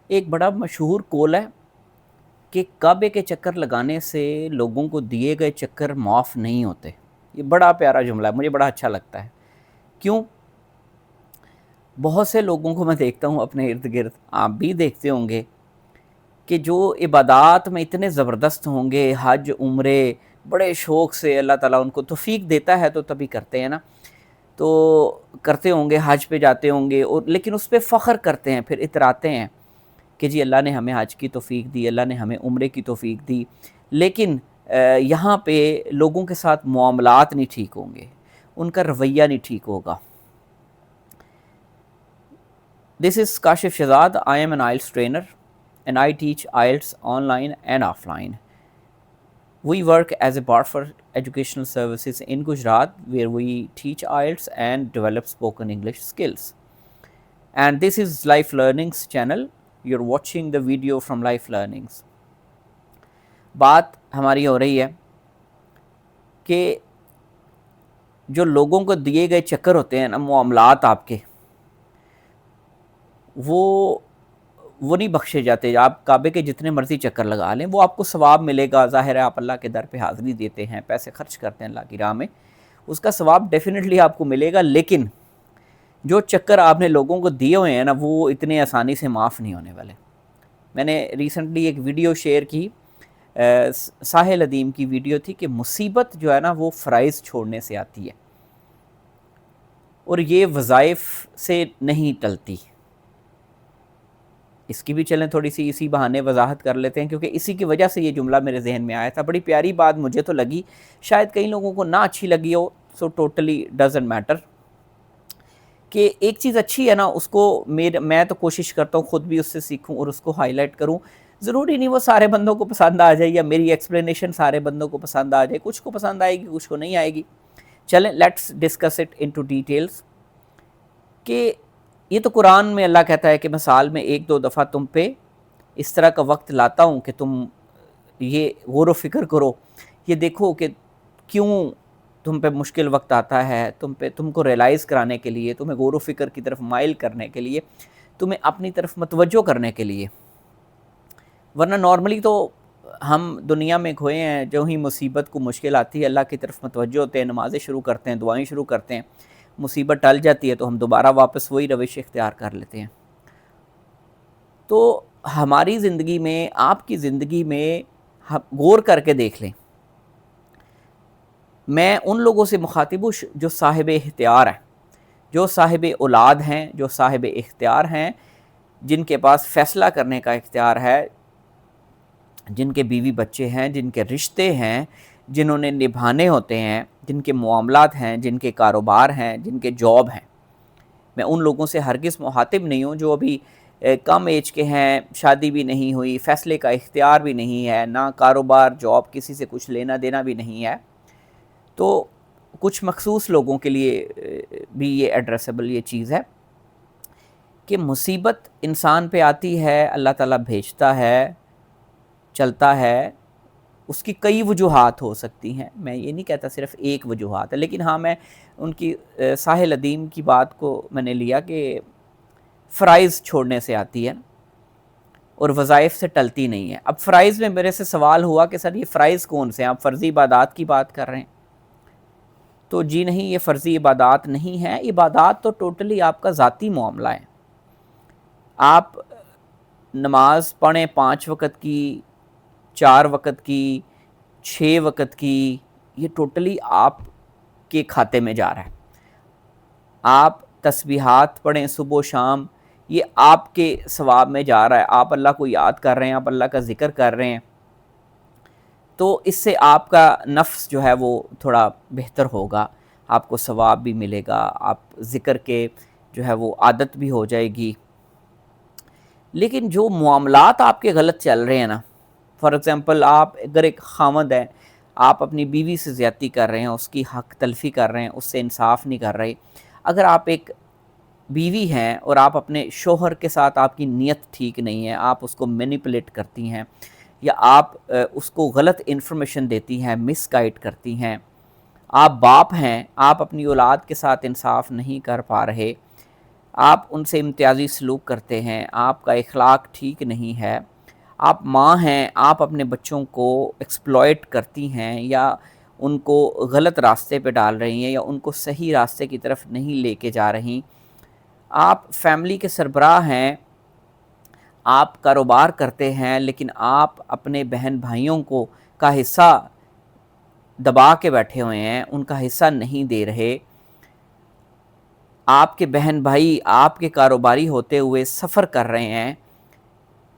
ایک بڑا مشہور قول ہے کہ کعبے کے چکر لگانے سے لوگوں کو دیے گئے چکر معاف نہیں ہوتے. یہ بڑا پیارا جملہ ہے, مجھے بڑا اچھا لگتا ہے. کیوں؟ بہت سے لوگوں کو میں دیکھتا ہوں اپنے ارد گرد, آپ بھی دیکھتے ہوں گے, کہ جو عبادات میں اتنے زبردست ہوں گے, حج عمرے بڑے شوق سے اللہ تعالیٰ ان کو توفیق دیتا ہے تو تبھی کرتے ہیں نا, تو کرتے ہوں گے, حج پہ جاتے ہوں گے, اور لیکن اس پہ فخر کرتے ہیں, پھر اتراتے ہیں کہ جی اللہ نے ہمیں حج کی توفیق دی, اللہ نے ہمیں عمرے کی توفیق دی, لیکن یہاں پہ لوگوں کے ساتھ معاملات نہیں ٹھیک ہوں گے, ان کا رویہ نہیں ٹھیک ہوگا. This is Kashif Shahzad. I am an IELTS trainer and I teach IELTS online and offline. We work as a Barford Educational Services in Gujarat, where we teach IELTS and develop spoken English skills. And this is Life Learnings channel. You're watching the video from Life Learnings. بات ہماری ہو رہی ہے کہ جو لوگوں کو دیے گئے چکر ہوتے ہیں نا, معاملات آپ کے, وہ نہیں بخشے جاتے. آپ کعبے کے جتنے مرضی چکر لگا لیں, وہ آپ کو ثواب ملے گا. ظاہر ہے آپ اللہ کے در پہ حاضری دیتے ہیں, پیسے خرچ کرتے ہیں اللہ کی راہ میں, اس کا ثواب ڈیفینیٹلی آپ کو ملے گا. لیکن جو چکر آپ نے لوگوں کو دیے ہوئے ہیں نا, وہ اتنے آسانی سے معاف نہیں ہونے والے. میں نے ریسنٹلی ایک ویڈیو شیئر کی, ساحل ادیم کی ویڈیو تھی, کہ مصیبت جو ہے نا وہ فرائض چھوڑنے سے آتی ہے, اور یہ وظائف سے نہیں ٹلتی. اس کی بھی چلیں تھوڑی سی اسی بہانے وضاحت کر لیتے ہیں, کیونکہ اسی کی وجہ سے یہ جملہ میرے ذہن میں آیا تھا. بڑی پیاری بات مجھے تو لگی, شاید کئی لوگوں کو نہ اچھی لگی ہو, سو ٹوٹلی ڈزنٹ میٹر. کہ ایک چیز اچھی ہے نا, اس کو میں تو کوشش کرتا ہوں خود بھی اس سے سیکھوں اور اس کو ہائی لائٹ کروں. ضروری نہیں وہ سارے بندوں کو پسند آ جائے, یا میری ایکسپلینیشن سارے بندوں کو پسند آ جائے. کچھ کو پسند آئے گی, کچھ کو نہیں آئے گی. چلیں let's discuss it into details. کہ یہ تو قرآن میں اللہ کہتا ہے کہ میں سال میں 1-2 دفعہ تم پہ اس طرح کا وقت لاتا ہوں کہ تم یہ غور و فکر کرو, یہ دیکھو کہ کیوں تم پہ مشکل وقت آتا ہے, تم کو ریلائز کرانے کے لیے, تمہیں غور و فکر کی طرف مائل کرنے کے لیے, تمہیں اپنی طرف متوجہ کرنے کے لیے. ورنہ نارملی تو ہم دنیا میں کھوئے ہیں, جو ہی مصیبت کو مشکل آتی ہے اللہ کی طرف متوجہ ہوتے ہیں, نمازیں شروع کرتے ہیں, دعائیں شروع کرتے ہیں, مصیبت ٹل جاتی ہے تو ہم دوبارہ واپس وہی روش اختیار کر لیتے ہیں. تو ہماری زندگی میں, آپ کی زندگی میں غور کر کے دیکھ لیں. میں ان لوگوں سے مخاطب ہوں جو صاحب اختیار ہیں, جو صاحب اولاد ہیں, جو صاحب اختیار ہیں, جن کے پاس فیصلہ کرنے کا اختیار ہے, جن کے بیوی بچے ہیں, جن کے رشتے ہیں, جنہوں نے نبھانے ہوتے ہیں, جن کے معاملات ہیں, جن کے کاروبار ہیں, جن کے جاب ہیں. میں ان لوگوں سے ہرگز مخاطب نہیں ہوں جو ابھی کم ایج کے ہیں, شادی بھی نہیں ہوئی, فیصلے کا اختیار بھی نہیں ہے, نہ کاروبار جاب کسی سے کچھ لینا دینا بھی نہیں ہے. تو کچھ مخصوص لوگوں کے لیے بھی یہ ایڈریسیبل یہ چیز ہے کہ مصیبت انسان پہ آتی ہے, اللہ تعالیٰ بھیجتا ہے, چلتا ہے. اس کی کئی وجوہات ہو سکتی ہیں, میں یہ نہیں کہتا صرف ایک وجوہات ہے, لیکن ہاں میں ان کی ساحل ادیم کی بات کو میں نے لیا کہ فرائض چھوڑنے سے آتی ہے اور وظائف سے ٹلتی نہیں ہے. اب فرائض میں میرے سے سوال ہوا کہ سر یہ فرائض کون سے ہیں, آپ فرضی عبادات کی بات کر رہے ہیں؟ تو جی نہیں, یہ فرضی عبادات نہیں ہیں. عبادات تو ٹوٹلی آپ کا ذاتی معاملہ ہے. آپ نماز پڑھیں 5 وقت کی, 4 وقت کی, 6 وقت کی, یہ ٹوٹلی آپ کے کھاتے میں جا رہا ہے. آپ تسبیحات پڑھیں صبح و شام, یہ آپ کے ثواب میں جا رہا ہے. آپ اللہ کو یاد کر رہے ہیں, آپ اللہ کا ذکر کر رہے ہیں, تو اس سے آپ کا نفس جو ہے وہ تھوڑا بہتر ہوگا, آپ کو ثواب بھی ملے گا, آپ ذکر کے جو ہے وہ عادت بھی ہو جائے گی. لیکن جو معاملات آپ کے غلط چل رہے ہیں نا, فار ایگزامپل آپ اگر ایک خاوند ہیں, آپ اپنی بیوی سے زیادتی کر رہے ہیں, اس کی حق تلفی کر رہے ہیں, اس سے انصاف نہیں کر رہے. اگر آپ ایک بیوی ہیں اور آپ اپنے شوہر کے ساتھ, آپ کی نیت ٹھیک نہیں ہے, آپ اس کو مینیپولیٹ کرتی ہیں, یا آپ اس کو غلط انفارمیشن دیتی ہیں, مس گائیڈ کرتی ہیں. آپ باپ ہیں, آپ اپنی اولاد کے ساتھ انصاف نہیں کر پا رہے, آپ ان سے امتیازی سلوک کرتے ہیں، آپ کا اخلاق ٹھیک نہیں ہے، آپ ماں ہیں، آپ اپنے بچوں کو ایکسپلائٹ کرتی ہیں یا ان کو غلط راستے پہ ڈال رہی ہیں یا ان کو صحیح راستے کی طرف نہیں لے کے جا رہی، آپ فیملی کے سربراہ ہیں، آپ کاروبار کرتے ہیں، لیکن آپ اپنے بہن بھائیوں کو کا حصہ دبا کے بیٹھے ہوئے ہیں، ان کا حصہ نہیں دے رہے، آپ کے بہن بھائی آپ کے کاروباری ہوتے ہوئے سفر کر رہے ہیں،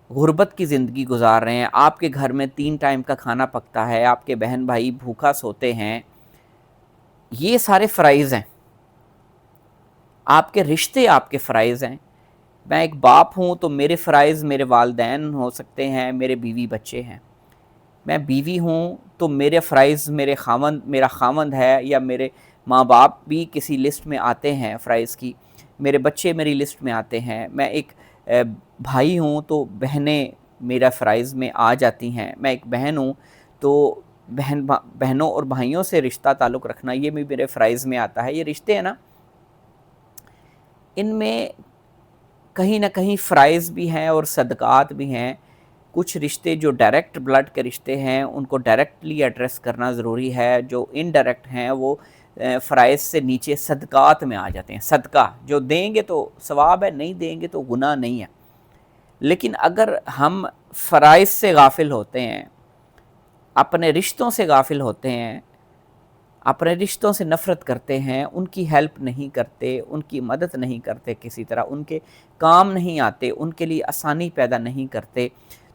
غربت کی زندگی گزار رہے ہیں، آپ کے گھر میں 3 ٹائم کا کھانا پکتا ہے، آپ کے بہن بھائی بھوکا سوتے ہیں، یہ سارے فرائض ہیں، آپ کے رشتے آپ کے فرائض ہیں۔ میں ایک باپ ہوں تو میرے فرائض میرے والدین ہو سکتے ہیں، میرے بیوی بچے ہیں۔ میں بیوی ہوں تو میرے فرائض میرا خاوند ہے یا میرے ماں باپ بھی کسی لسٹ میں آتے ہیں فرائض کی، میرے بچے میری لسٹ میں آتے ہیں۔ میں ایک بھائی ہوں تو بہنیں میرا فرائض میں آ جاتی ہیں۔ میں ایک بہن ہوں تو بہنوں اور بھائیوں سے رشتہ تعلق رکھنا یہ بھی میرے فرائض میں آتا ہے۔ یہ رشتے ہیں نا، ان میں کہیں نہ کہیں فرائض بھی ہیں اور صدقات بھی ہیں۔ کچھ رشتے جو ڈائریکٹ بلڈ کے رشتے ہیں ان کو ڈائریکٹلی ایڈریس کرنا ضروری ہے، جو انڈائریکٹ ہیں وہ فرائض سے نیچے صدقات میں آ جاتے ہیں۔ صدقہ جو دیں گے تو ثواب ہے، نہیں دیں گے تو گناہ نہیں ہے۔ لیکن اگر ہم فرائض سے غافل ہوتے ہیں، اپنے رشتوں سے غافل ہوتے ہیں، اپنے رشتوں سے نفرت کرتے ہیں، ان کی ہیلپ نہیں کرتے، ان کی مدد نہیں کرتے، کسی طرح ان کے کام نہیں آتے، ان کے لیے آسانی پیدا نہیں کرتے،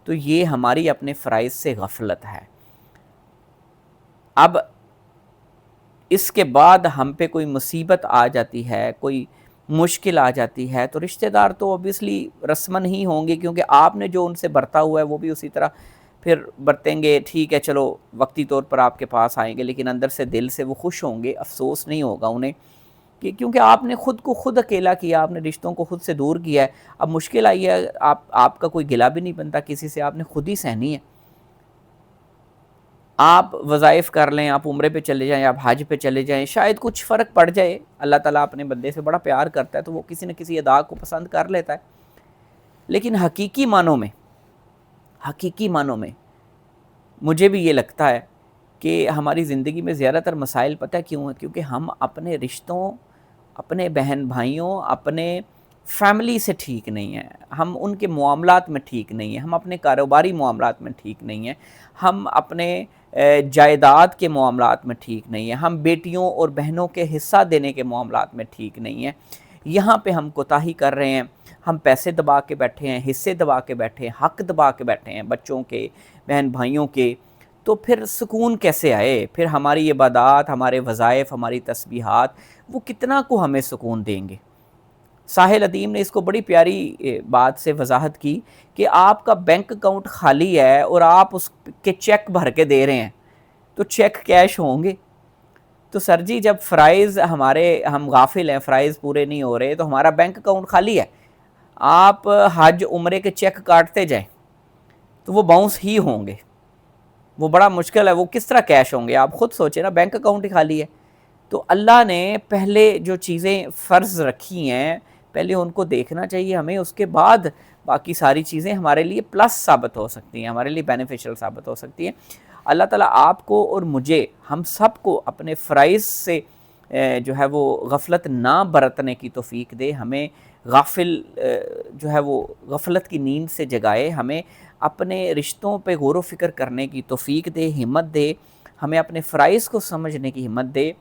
تو یہ ہماری اپنے فرائض سے غفلت ہے۔ اب اس کے بعد ہم پہ کوئی مصیبت آ جاتی ہے، کوئی مشکل آ جاتی ہے، تو رشتہ دار تو اوبیسلی رسمن ہی ہوں گے، کیونکہ آپ نے جو ان سے برتا ہوا ہے وہ بھی اسی طرح پھر برتیں گے۔ ٹھیک ہے چلو وقتی طور پر آپ کے پاس آئیں گے، لیکن اندر سے دل سے وہ خوش ہوں گے، افسوس نہیں ہوگا انہیں، کیونکہ آپ نے خود کو خود اکیلا کیا، آپ نے رشتوں کو خود سے دور کیا ہے۔ اب مشکل آئی ہے، آپ کا کوئی گلہ بھی نہیں بنتا کسی سے، آپ نے خود ہی سہنی ہے۔ آپ وظائف کر لیں، آپ عمرے پہ چلے جائیں، آپ حج پہ چلے جائیں، شاید کچھ فرق پڑ جائے، اللہ تعالیٰ اپنے بندے سے بڑا پیار کرتا ہے تو وہ کسی نہ کسی ادا کو پسند کر لیتا ہے، لیکن حقیقی معنوں میں مجھے بھی یہ لگتا ہے کہ ہماری زندگی میں زیادہ تر مسائل پتہ کیوں ہیں؟ کیونکہ ہم اپنے رشتوں، اپنے بہن بھائیوں، اپنے فیملی سے ٹھیک نہیں ہیں، ہم ان کے معاملات میں ٹھیک نہیں ہیں، ہم اپنے کاروباری معاملات میں ٹھیک نہیں ہیں، ہم اپنے جائیداد کے معاملات میں ٹھیک نہیں ہیں، ہم بیٹیوں اور بہنوں کے حصہ دینے کے معاملات میں ٹھیک نہیں ہیں، یہاں پہ ہم کوتاہی کر رہے ہیں، ہم پیسے دبا کے بیٹھے ہیں، حصے دبا کے بیٹھے ہیں، حق دبا کے بیٹھے ہیں بچوں کے، بہن بھائیوں کے، تو پھر سکون کیسے آئے؟ پھر ہماری عبادات، ہمارے وظائف، ہماری تسبیحات وہ کتنا کو ہمیں سکون دیں گے؟ ساحل ادیم نے اس کو بڑی پیاری بات سے وضاحت کی کہ آپ کا بینک اکاؤنٹ خالی ہے اور آپ اس کے چیک بھر کے دے رہے ہیں تو چیک کیش ہوں گے؟ تو سر جی جب فرائض ہم غافل ہیں، فرائض پورے نہیں ہو رہے تو ہمارا بینک اکاؤنٹ خالی ہے، آپ حج عمرے کے چیک کاٹتے جائیں تو وہ باؤنس ہی ہوں گے، وہ بڑا مشکل ہے، وہ کس طرح کیش ہوں گے؟ آپ خود سوچیں نا، بینک اکاؤنٹ ہی خالی ہے۔ تو اللہ نے پہلے جو چیزیں فرض رکھی ہیں پہلے ان کو دیکھنا چاہیے ہمیں، اس کے بعد باقی ساری چیزیں ہمارے لیے پلس ثابت ہو سکتی ہیں، ہمارے لیے بینیفیشل ثابت ہو سکتی ہیں۔ اللہ تعالیٰ آپ کو اور مجھے، ہم سب کو اپنے فرائض سے جو ہے وہ غفلت نہ برتنے کی توفیق دے، ہمیں جو ہے وہ غفلت کی نیند سے جگائے، ہمیں اپنے رشتوں پہ غور و فکر کرنے کی توفیق دے، ہمت دے، ہمیں اپنے فرائض کو سمجھنے کی ہمت دے۔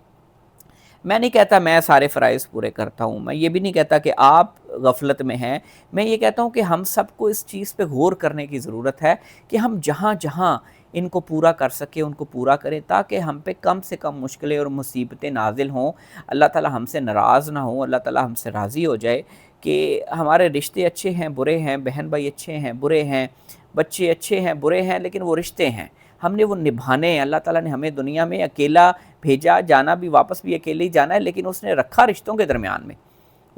میں نہیں کہتا میں سارے فرائض پورے کرتا ہوں، میں یہ بھی نہیں کہتا کہ آپ غفلت میں ہیں، میں یہ کہتا ہوں کہ ہم سب کو اس چیز پہ غور کرنے کی ضرورت ہے کہ ہم جہاں جہاں ان کو پورا کر سکیں ان کو پورا کریں، تاکہ ہم پہ کم سے کم مشکلیں اور مصیبتیں نازل ہوں، اللہ تعالیٰ ہم سے ناراض نہ ہوں، اللہ تعالیٰ ہم سے راضی ہو جائے کہ ہمارے رشتے اچھے ہیں برے ہیں، بہن بھائی اچھے ہیں برے ہیں، بچے اچھے ہیں برے ہیں، لیکن وہ رشتے ہیں، ہم نے وہ نبھانے ہیں۔ اللہ تعالیٰ نے ہمیں دنیا میں اکیلا بھیجا، جانا بھی واپس بھی اکیلے ہی جانا ہے، لیکن اس نے رکھا رشتوں کے درمیان میں،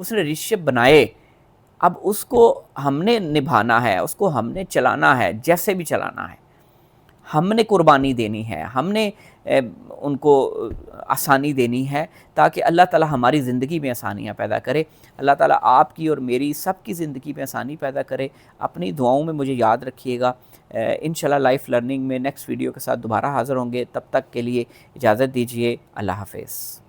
اس نے رشتے بنائے، اب اس کو ہم نے نبھانا ہے، اس کو ہم نے چلانا ہے، جیسے بھی چلانا ہے، ہم نے قربانی دینی ہے، ہم نے ان کو آسانی دینی ہے، تاکہ اللہ تعالیٰ ہماری زندگی میں آسانیاں پیدا کرے۔ اللہ تعالیٰ آپ کی اور میری سب کی زندگی میں آسانی پیدا کرے۔ اپنی دعاؤں میں مجھے یاد رکھیے گا۔ انشاءاللہ لائف لرننگ میں نیکسٹ ویڈیو کے ساتھ دوبارہ حاضر ہوں گے، تب تک کے لیے اجازت دیجیے۔ اللہ حافظ۔